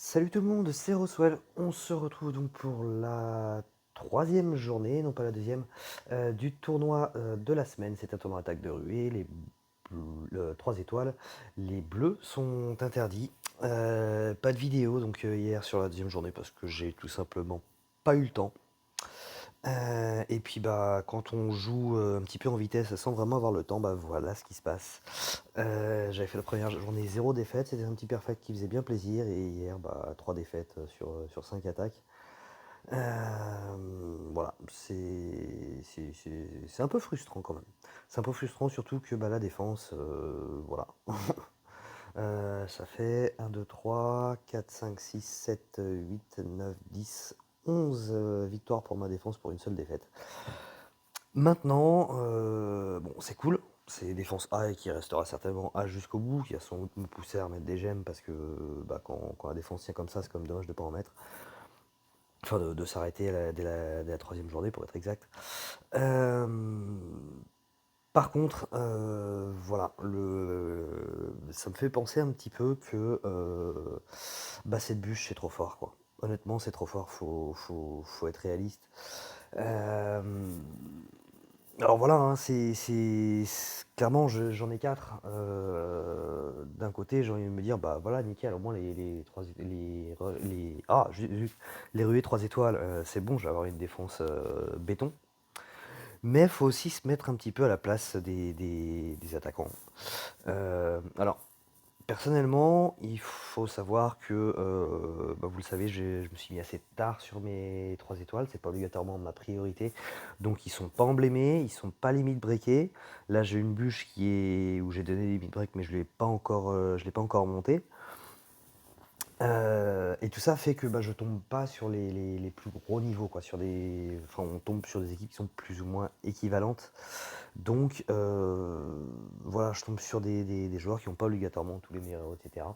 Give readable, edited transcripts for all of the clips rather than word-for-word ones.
Salut tout le monde, c'est Roswell. On se retrouve donc pour la troisième journée, non pas la deuxième, du tournoi de la semaine. C'est un tournoi attaque de ruée, 3 étoiles. Les bleus sont interdits. Pas de vidéo donc hier sur la deuxième journée parce que j'ai tout simplement pas eu le temps. Et puis bah quand on joue un petit peu en vitesse sans vraiment avoir le temps, bah voilà ce qui se passe. J'avais fait la première journée zéro défaite, c'était un petit perfect qui faisait bien plaisir. Et hier, bah 3 défaites sur 5 attaques. Voilà, c'est un peu frustrant quand même. C'est un peu frustrant surtout que bah, la défense, voilà. Ça fait 1, 2, 3, 4, 5, 6, 7, 8, 9, 10, 11 victoires pour ma défense pour une seule défaite. Maintenant, bon, c'est cool. C'est défense A et qui restera certainement A jusqu'au bout, qui va sans doute me pousser à remettre des gemmes parce que bah, quand la défense tient comme ça, c'est quand même dommage de ne pas en mettre. Enfin, de s'arrêter dès la troisième journée pour être exact. Euh, Par contre, voilà, ça me fait penser un petit peu que bah, cette bûche, c'est trop fort, quoi. Honnêtement, c'est trop fort, faut être réaliste. Euh, alors voilà, hein, clairement, j'en ai quatre. D'un côté, j'ai envie de me dire, bah voilà, nickel, au moins les ruées 3 étoiles, c'est bon, je vais avoir une défense béton. Mais il faut aussi se mettre un petit peu à la place des attaquants. Alors, personnellement, il faut savoir que, bah, vous le savez, je me suis mis assez tard sur mes 3 étoiles, c'est pas obligatoirement ma priorité. Donc ils sont pas emblémés, ils sont pas limite breakés. Là, j'ai une bûche où j'ai donné des limit break, mais je l'ai pas encore montée. Et tout ça fait que bah, je tombe pas sur les plus gros niveaux, quoi, enfin, on tombe sur des équipes qui sont plus ou moins équivalentes. Donc voilà, je tombe sur des joueurs qui n'ont pas obligatoirement tous les meilleurs héros, etc.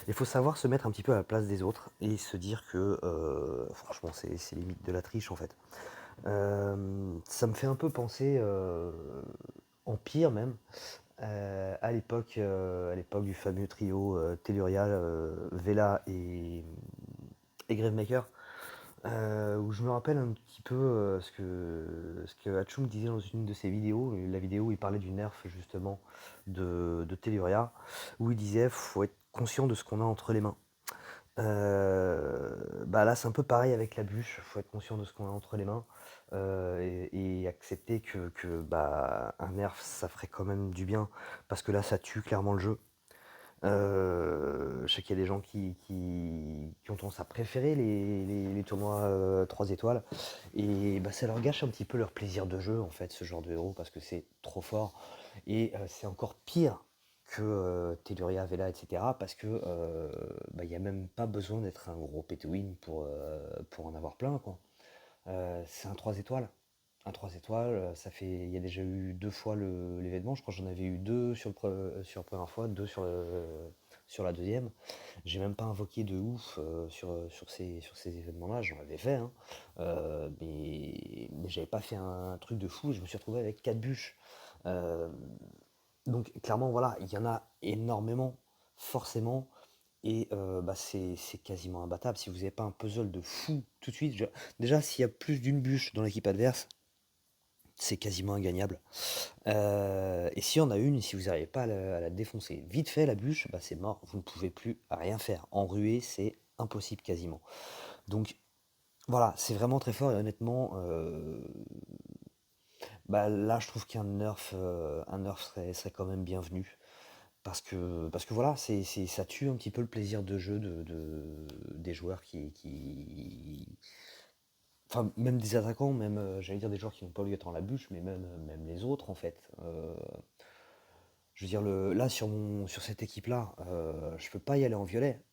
Il faut savoir se mettre un petit peu à la place des autres et se dire que franchement, c'est limite de la triche en fait. Ça me fait un peu penser, en pire même, à l'époque du fameux trio Tellurial, Vela et Gravemaker, où je me rappelle un petit peu ce que Hatchoum disait dans une de ses vidéos. La vidéo où il parlait du nerf justement de Telluria, où il disait faut être conscient de ce qu'on a entre les mains. Bah là, c'est un peu pareil avec la bûche. Faut être conscient de ce qu'on a entre les mains et accepter que un nerf, ça ferait quand même du bien parce que là, ça tue clairement le jeu. Je sais qu'il y a des gens qui ont tendance à préférer les tournois 3 étoiles et bah, ça leur gâche un petit peu leur plaisir de jeu en fait, ce genre de héros parce que c'est trop fort et c'est encore pire que Telluria, Vela, etc. parce que bah, il n'y a même pas besoin d'être un gros pay to win pour en avoir plein, quoi. C'est un 3 étoiles. Un 3 étoiles, il y a déjà eu deux fois l'événement. Je crois que j'en avais eu deux sur la première fois, deux sur la deuxième. J'ai même pas invoqué de ouf sur ces événements-là. J'en avais fait, hein. Mais j'avais pas fait un truc de fou. Je me suis retrouvé avec 4 bûches. Euh, donc clairement, voilà, il y en a énormément, forcément. Et bah, c'est quasiment imbattable. Si vous n'avez pas un puzzle de fou tout de suite, déjà s'il y a plus d'une bûche dans l'équipe adverse, c'est quasiment ingagnable. Et s'il y en a une, si vous n'arrivez pas à la défoncer vite fait, la bûche, bah, c'est mort. Vous ne pouvez plus rien faire. En ruée, c'est impossible quasiment. Donc voilà, c'est vraiment très fort et honnêtement, bah, là je trouve qu'un nerf serait quand même bienvenu. Parce que voilà, ça tue un petit peu le plaisir de jeu des joueurs enfin, même des attaquants, même, j'allais dire des joueurs qui n'ont pas obligatoirement la bûche, mais même les autres, en fait. Je veux dire, là, sur cette équipe-là, je peux pas y aller en violet.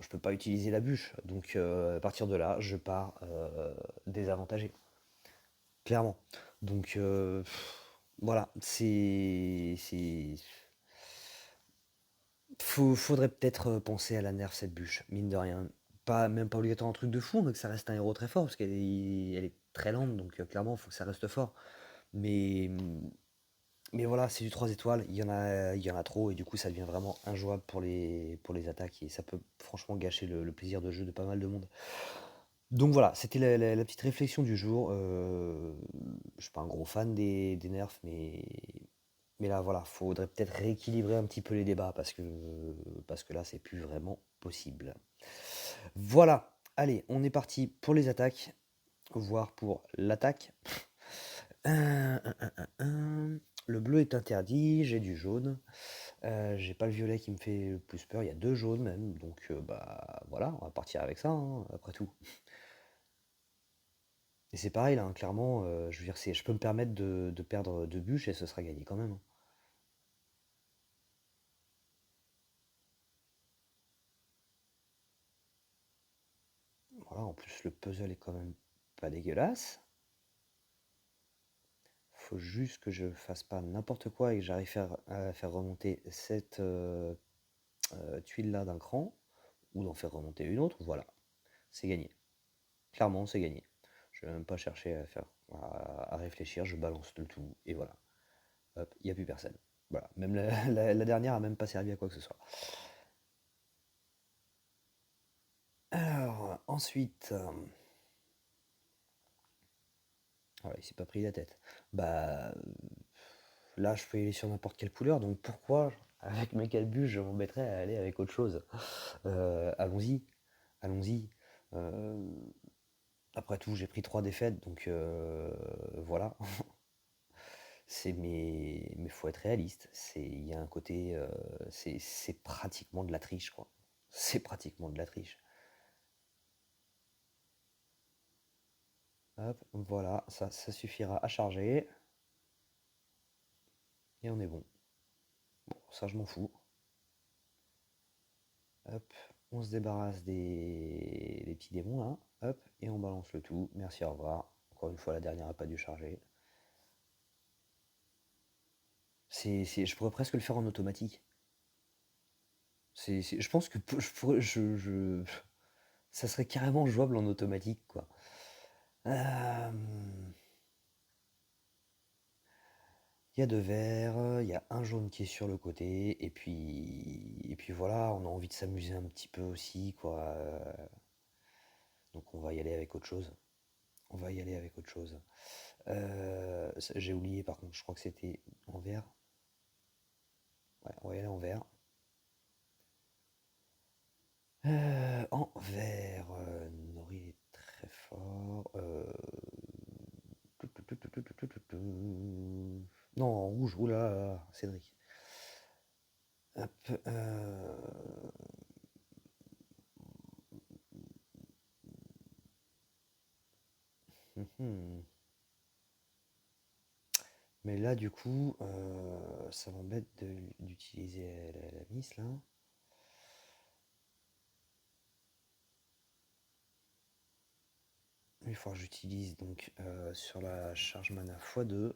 Je peux pas utiliser la bûche. Donc, à partir de là, je pars désavantagé. Clairement. Donc, voilà. Faudrait peut-être penser à la nerf cette bûche, mine de rien. Même pas obligatoirement un truc de fou, mais que ça reste un héros très fort, parce qu'elle est très lente, donc clairement, il faut que ça reste fort. Mais Mais voilà, c'est du 3 étoiles, il y en a trop, et du coup ça devient vraiment injouable pour les attaques, et ça peut franchement gâcher le plaisir de jeu de pas mal de monde. Donc voilà, c'était la petite réflexion du jour. Je suis pas un gros fan des nerfs, mais là voilà, faudrait peut-être rééquilibrer un petit peu les débats parce que là c'est plus vraiment possible. Voilà, allez, on est parti pour les attaques, voire pour l'attaque. Le bleu est interdit, j'ai du jaune. J'ai pas le violet qui me fait le plus peur, il y a deux jaunes même, donc bah voilà, on va partir avec ça, hein, après tout. Et c'est pareil là, hein, clairement, je veux dire, je peux me permettre de perdre deux bûches et ce sera gagné quand même, hein. Voilà, en plus le puzzle est quand même pas dégueulasse. Faut juste que je fasse pas n'importe quoi et que j'arrive à faire remonter cette tuile là d'un cran, ou d'en faire remonter une autre, voilà, c'est gagné. Clairement, c'est gagné. Je vais même pas chercher à réfléchir, je balance le tout et voilà. Hop, il n'y a plus personne. Voilà, même la dernière a même pas servi à quoi que ce soit. Alors, ensuite, voilà, il s'est pas pris la tête. Bah, là, je peux y aller sur n'importe quelle couleur, donc pourquoi, avec mes calbus, je m'embêterais à aller avec autre chose? Allons-y, allons-y. Euh, Après tout, j'ai pris trois défaites, donc voilà. Mais faut être réaliste. Il y a un côté, c'est pratiquement de la triche, quoi. C'est pratiquement de la triche. Hop, voilà, ça suffira à charger et on est bon. Bon, ça je m'en fous. Hop, on se débarrasse des petits démons là. Hop, et on balance le tout. Merci, au revoir. Encore une fois, la dernière n'a pas dû charger. Je pourrais presque le faire en automatique. Je pense que ça serait carrément jouable en automatique, quoi. Euh, Il y a deux verts, il y a un jaune qui est sur le côté, et puis voilà, on a envie de s'amuser un petit peu aussi, quoi. Donc on va y aller avec autre chose. On va y aller avec autre chose. J'ai oublié par contre, je crois que c'était en vert. Ouais, on va y aller en vert. En vert, Nori est très fort. Non, en rouge, oula, Cédric. Hop, mhm. Mais là, du coup, ça m'embête d'utiliser la miss là. Il faut que j'utilise donc sur la charge mana x2.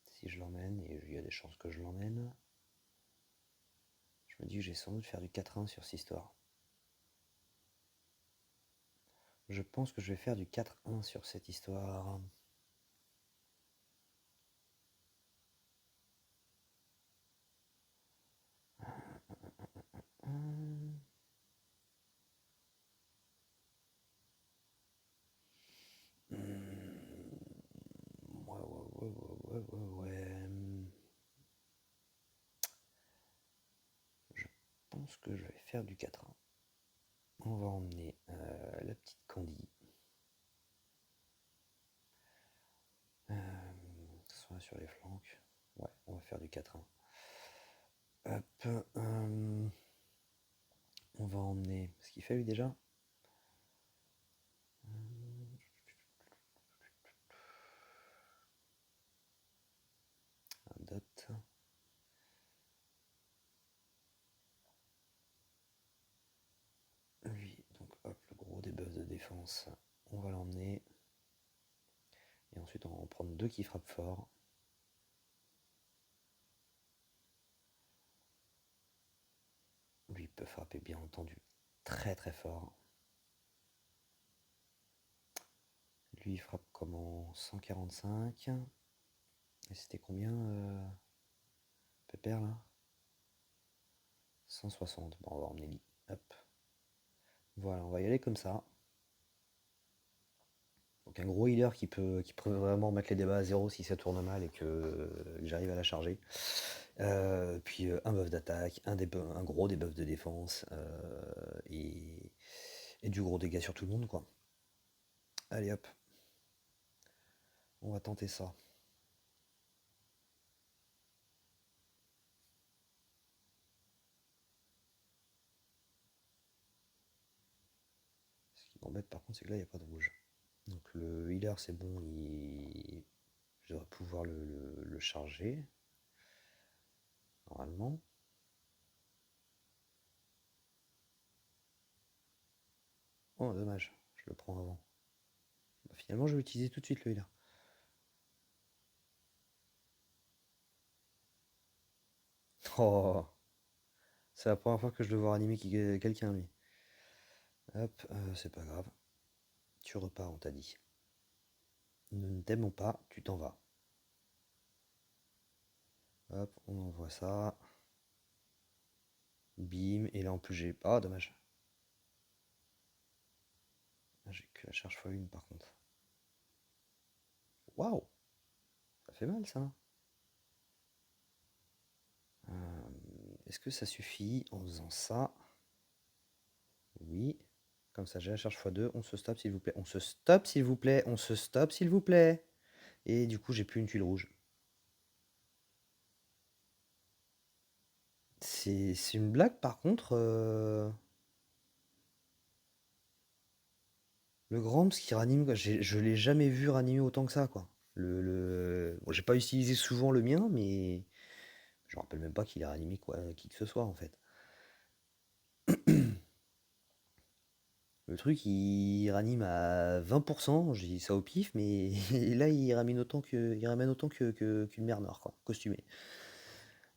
Si je l'emmène, et il y a des chances que je l'emmène. Je me dis que j'ai sans doute faire du 4-1 sur cette histoire. Je pense que je vais faire du 4-1 sur cette histoire. Hum, ouais, ouais, ouais, ouais, ouais, ouais. Je pense que je vais faire du 4-1. On va emmener la petite Candy. Soit sur les flancs. Ouais, on va faire du 4-1. Hop, on va emmener. Ce qu'il fait lui déjà. Un dot. Lui, donc hop, le gros debuff de défense. On va l'emmener. Et ensuite, on va en prendre deux qui frappent fort. Lui peut frapper, bien entendu, très très fort. Lui, il frappe comment 145. Et c'était combien, Pépère, là? 160. Bon, on va emmener lit. Hop. Voilà, on va y aller comme ça. Donc un gros healer qui peut vraiment mettre les débats à zéro si ça tourne mal et que j'arrive à la charger. Puis un buff d'attaque, un gros debuff de défense et du gros dégât sur tout le monde, quoi. Allez hop, on va tenter ça. Ce qui m'embête par contre, c'est que là il n'y a pas de rouge. Donc le healer c'est bon, je devrais pouvoir le charger normalement. Oh dommage, je le prends avant. Bah, finalement je vais utiliser tout de suite le healer. Oh, c'est la première fois que je le vois animer quelqu'un lui. Hop, c'est pas grave. Tu repars, on t'a dit. Nous ne t'aimons pas, tu t'en vas. Hop, on envoie ça. Bim, et là en plus j'ai... Ah, dommage. J'ai que la charge x1 par contre. Waouh, ça fait mal ça. Est-ce que ça suffit en faisant ça? Oui. Comme ça j'ai la charge x2. On se stoppe s'il vous plaît. On se stoppe s'il vous plaît. On se stoppe s'il vous plaît. Et du coup j'ai plus une tuile rouge. C'est une blague par contre. Le Gramps qui ranime, quoi. Je l'ai jamais vu ranimer autant que ça, quoi. Bon, j'ai pas utilisé souvent le mien, mais je me rappelle même pas qu'il a ranimé quoi, qui que ce soit en fait. Le truc, il ranime à 20%, j'ai dit ça au pif, mais là il ramène autant qu'une mer noire, quoi, costumée.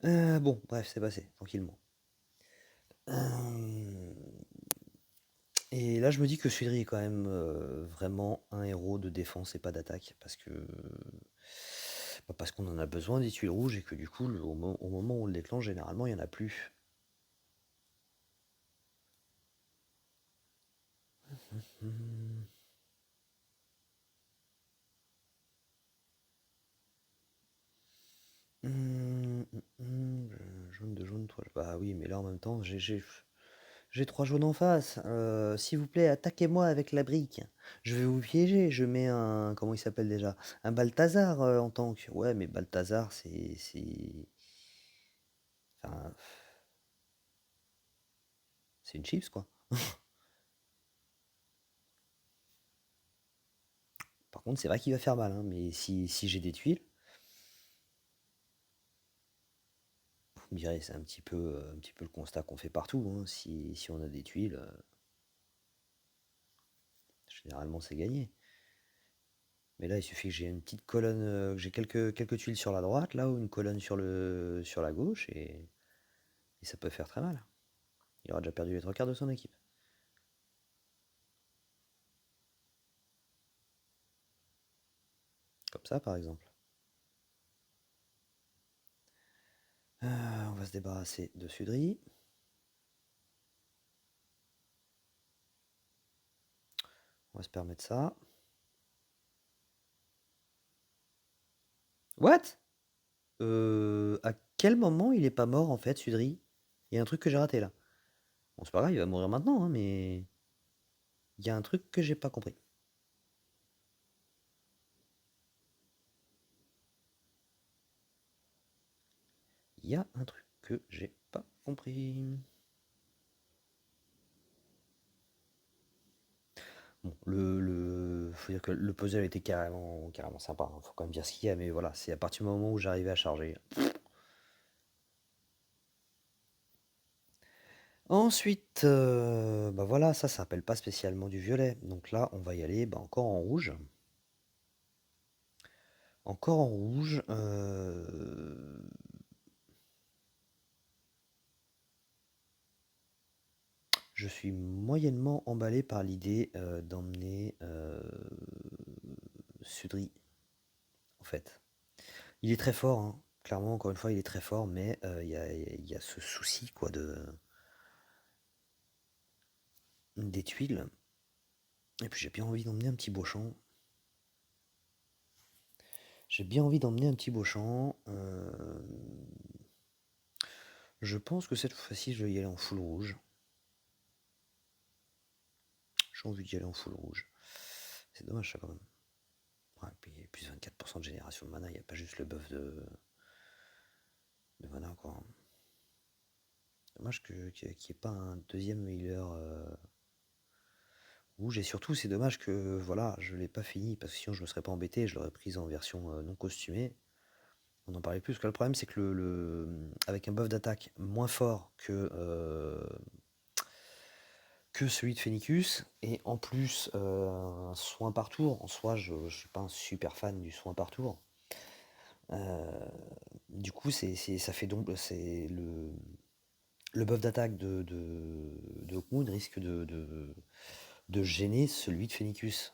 Bon, bref, c'est passé, tranquillement. Euh, Et là, je me dis que Sudri est quand même vraiment un héros de défense et pas d'attaque, parce qu'on en a besoin des tuiles rouges et que du coup, au moment où on le déclenche, généralement, il n'y en a plus. Jaune de jaune, toi. Bah oui, mais là en même temps, j'ai 3 jaunes en face. S'il vous plaît, attaquez-moi avec la brique. Je vais vous piéger. Je mets un. Comment il s'appelle déjà? Un Balthazar en tank. Ouais, mais Balthazar, Enfin, c'est une chips, quoi. Par contre, c'est vrai qu'il va faire mal, hein, mais si j'ai des tuiles, vous me direz, c'est un petit peu le constat qu'on fait partout, hein. Si on a des tuiles, généralement c'est gagné. Mais là, il suffit que j'ai une petite colonne, que j'ai quelques tuiles sur la droite, là, ou une colonne sur la gauche, et ça peut faire très mal. Il aura déjà perdu les 3 quarts de son équipe. Comme ça, par exemple. On va se débarrasser de Sudri. On va se permettre ça. What? À quel moment il est pas mort, en fait, Sudri? Il y a un truc que j'ai raté, là. Bon, c'est pas grave, il va mourir maintenant, hein, mais... Il y a un truc que j'ai pas compris. Il y a un truc que j'ai pas compris. Bon, faut dire que le puzzle était carrément sympa, hein. Faut quand même dire ce qu'il y a, mais voilà, c'est à partir du moment où j'arrivais à charger. Ensuite, bah voilà, ça s'appelle pas spécialement du violet. Donc là, on va y aller bah, encore en rouge. Encore en rouge. Je suis moyennement emballé par l'idée d'emmener Sudri, en fait. Il est très fort, hein. Clairement, encore une fois, il est très fort, mais il y a ce souci quoi des tuiles. Et puis j'ai bien envie d'emmener un petit Beauchamp. J'ai bien envie d'emmener un petit Beauchamp. Je pense que cette fois-ci, je vais y aller en full rouge. J'ai envie d'y aller en full rouge. C'est dommage ça quand même. Ouais, puis plus 24% de génération de mana, il n'y a pas juste le buff de mana quoi. Dommage qu'il n'y ait pas un deuxième healer rouge. Et surtout, c'est dommage que voilà, je l'ai pas fini parce que sinon je me serais pas embêté, je l'aurais prise en version non costumée. On en parlait plus. Parce que le problème, c'est que avec un buff d'attaque moins fort que celui de Phoenicus, et en plus un soin par tour. En soi, je ne suis pas un super fan du soin par tour. Du coup, ça fait donc le buff d'attaque de Hawkmoon risque de gêner celui de Phoenicus.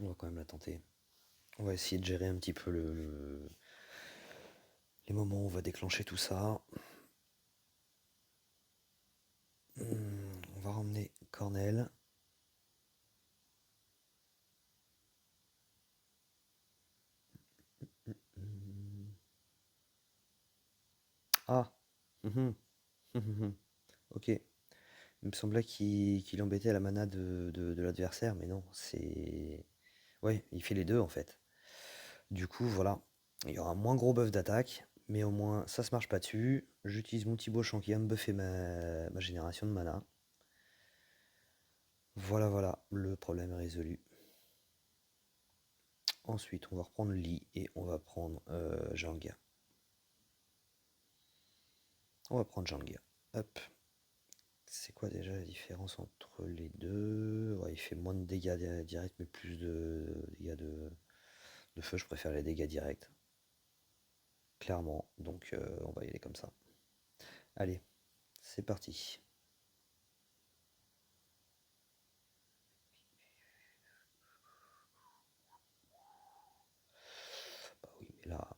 On va quand même la tenter. On va essayer de gérer un petit peu les moments où on va déclencher tout ça. On va ramener Cornel. Ah. Ok. Il me semblait qu'il embêtait la mana de l'adversaire, mais non, c'est... Ouais, il fait les deux en fait. Du coup, voilà. Il y aura un moins gros buff d'attaque, mais au moins ça se marche pas dessus. J'utilise mon petit Beauchamp qui va me buffer ma génération de mana. Voilà, voilà, le problème est résolu. Ensuite, on va reprendre Lee et on va prendre Jangia. On va prendre Jangia. Hop. C'est quoi déjà la différence entre les deux? Ouais, il fait moins de dégâts directs, mais plus de dégâts de feu. Je préfère les dégâts directs. Clairement. Donc, on va y aller comme ça. Allez, c'est parti. Bah oui, mais là...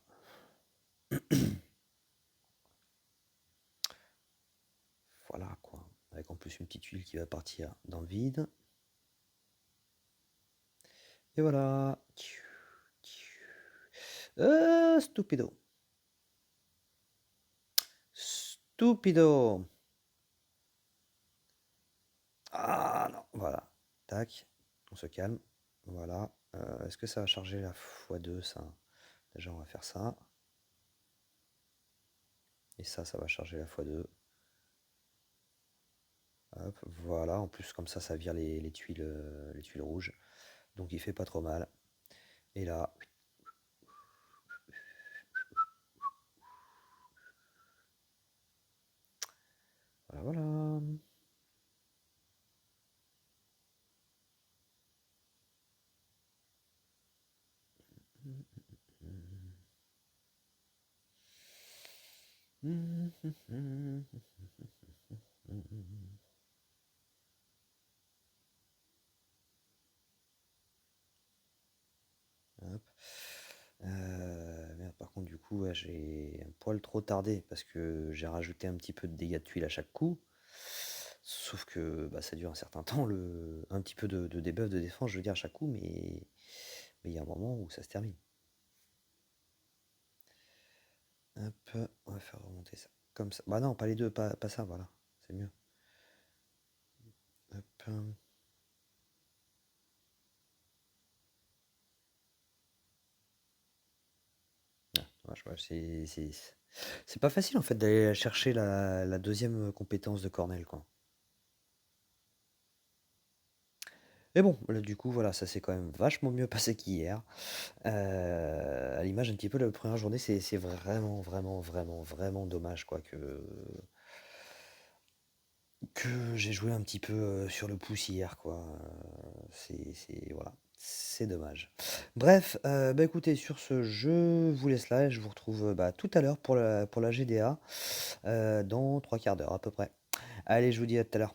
Voilà, quoi. Avec en plus une petite huile qui va partir dans le vide. Et voilà. Stupido. Stupido. Ah non, voilà. Tac. On se calme. Voilà. Est-ce que ça va charger la x2 ça? Déjà, on va faire ça. Et ça va charger la x2. Hop, voilà. En plus, comme ça vire les tuiles rouges. Donc, il fait pas trop mal. Et là... Voilà, voilà. Hop. Merde, par contre, du coup, ouais, j'ai un poil trop tardé parce que j'ai rajouté un petit peu de dégâts de tuiles à chaque coup. Sauf que bah, ça dure un certain temps, un petit peu de debuff de défense, je veux dire, à chaque coup, mais il y a un moment où ça se termine. Hop, on va faire remonter ça. Comme ça. Bah non, pas les deux, pas ça, voilà. C'est mieux. Hop. C'est pas facile en fait d'aller chercher la deuxième compétence de Cornell, quoi. Mais bon, là, du coup, voilà, ça s'est quand même vachement mieux passé qu'hier. À l'image un petit peu de la première journée, c'est vraiment, vraiment, vraiment, vraiment dommage, quoi, que j'ai joué un petit peu sur le pouce hier, quoi. Voilà, c'est dommage. Bref, bah écoutez, sur ce, je vous laisse là et je vous retrouve bah, tout à l'heure pour la GDA dans 3 quarts d'heure à peu près. Allez, je vous dis à tout à l'heure.